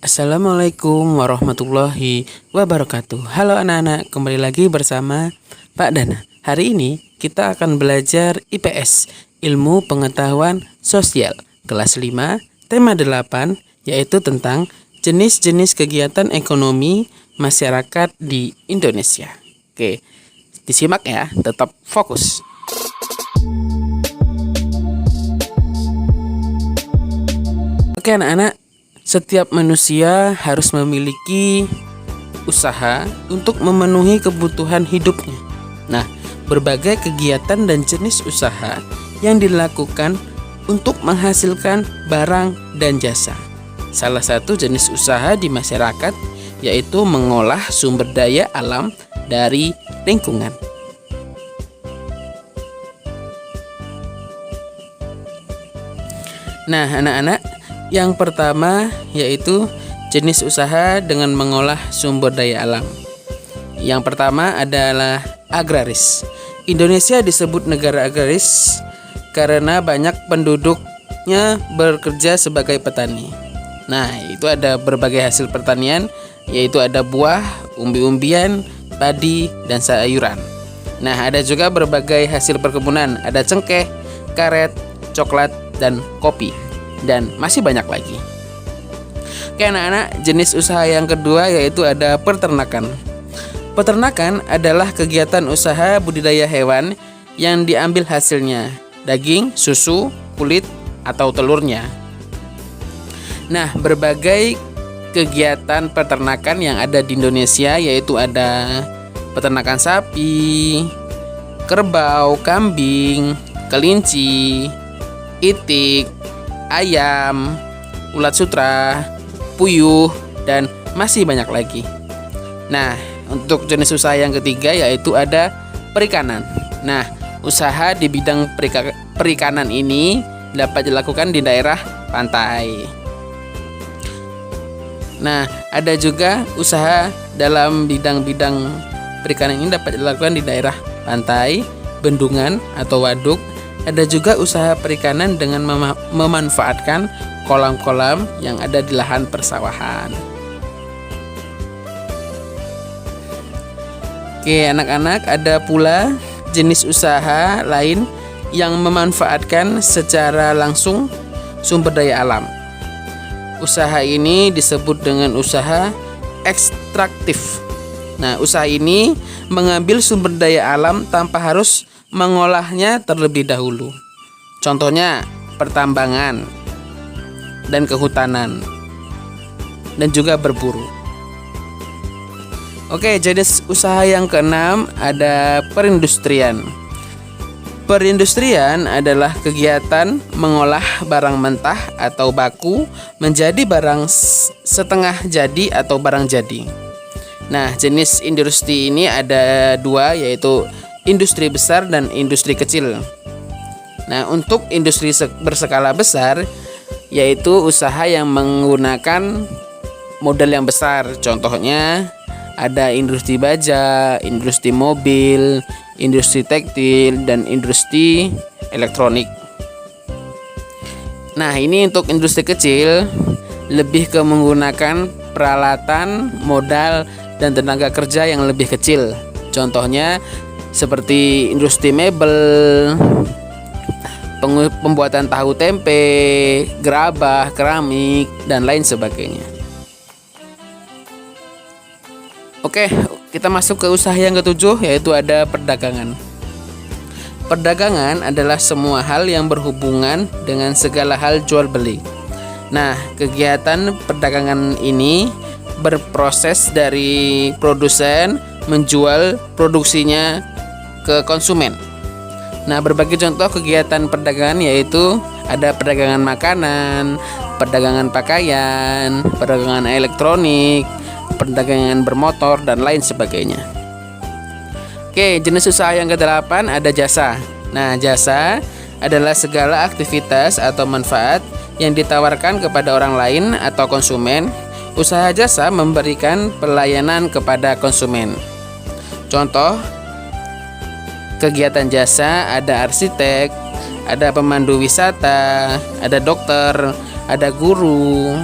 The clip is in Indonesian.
Assalamualaikum warahmatullahi wabarakatuh. Halo anak-anak, kembali lagi bersama Pak Dana. Hari ini kita akan belajar IPS, Ilmu Pengetahuan Sosial, kelas 5, tema 8, yaitu tentang jenis-jenis kegiatan ekonomi masyarakat di Indonesia. Oke, disimak ya, tetap fokus. Oke anak-anak, setiap manusia harus memiliki usaha untuk memenuhi kebutuhan hidupnya. Nah, berbagai kegiatan dan jenis usaha yang dilakukan untuk menghasilkan barang dan jasa. Salah satu jenis usaha di masyarakat yaitu mengolah sumber daya alam dari lingkungan. Nah, anak-anak, yang pertama yaitu jenis usaha dengan mengolah sumber daya alam. Yang pertama adalah agraris. Indonesia disebut negara agraris karena banyak penduduknya bekerja sebagai petani. Nah, itu ada berbagai hasil pertanian, yaitu ada buah, umbi-umbian, padi, dan sayuran. Nah, ada juga berbagai hasil perkebunan, ada cengkeh, karet, coklat, dan kopi. Dan masih banyak lagi. Oke anak-anak, jenis usaha yang kedua yaitu ada peternakan. Peternakan adalah kegiatan usaha budidaya hewan yang diambil hasilnya daging, susu, kulit, atau telurnya. Nah, berbagai kegiatan peternakan yang ada di Indonesia yaitu ada peternakan sapi, kerbau, kambing, kelinci, itik, ayam, ulat sutra, puyuh, dan masih banyak lagi. Nah, untuk jenis usaha yang ketiga yaitu ada perikanan. Nah, usaha di bidang perikanan ini dapat dilakukan di daerah pantai. Nah, ada juga usaha dalam bidang-bidang perikanan ini dapat dilakukan di daerah pantai, bendungan, atau waduk. Ada juga usaha perikanan dengan memanfaatkan kolam-kolam yang ada di lahan persawahan. Oke, anak-anak, ada pula jenis usaha lain yang memanfaatkan secara langsung sumber daya alam. Usaha ini disebut dengan usaha ekstraktif. Nah, usaha ini mengambil sumber daya alam tanpa harus mengolahnya terlebih dahulu. Contohnya pertambangan dan kehutanan dan juga berburu. Oke, jenis usaha yang keenam ada perindustrian. Perindustrian adalah kegiatan mengolah barang mentah atau baku menjadi barang setengah jadi atau barang jadi. Nah, jenis industri ini ada dua, yaitu industri besar dan industri kecil. Nah, untuk industri berskala besar yaitu usaha yang menggunakan modal yang besar. Contohnya ada industri baja, industri mobil, industri tekstil, dan industri elektronik. Nah, ini untuk industri kecil lebih ke menggunakan peralatan, modal, dan tenaga kerja yang lebih kecil. Contohnya seperti industri mebel, pembuatan tahu tempe, gerabah, keramik, dan lain sebagainya. Oke, kita masuk ke usaha yang ketujuh yaitu ada perdagangan. Perdagangan adalah semua hal yang berhubungan dengan segala hal jual beli. Nah, kegiatan perdagangan ini berproses dari produsen menjual produksinya ke konsumen. Nah, berbagai contoh kegiatan perdagangan yaitu ada perdagangan makanan, perdagangan pakaian, perdagangan elektronik, perdagangan bermotor, dan lain sebagainya. Oke, jenis usaha yang ke-8 ada jasa. Nah, jasa adalah segala aktivitas atau manfaat yang ditawarkan kepada orang lain atau konsumen. Usaha jasa memberikan pelayanan kepada konsumen. Contoh kegiatan jasa ada arsitek, ada pemandu wisata, ada dokter, ada guru,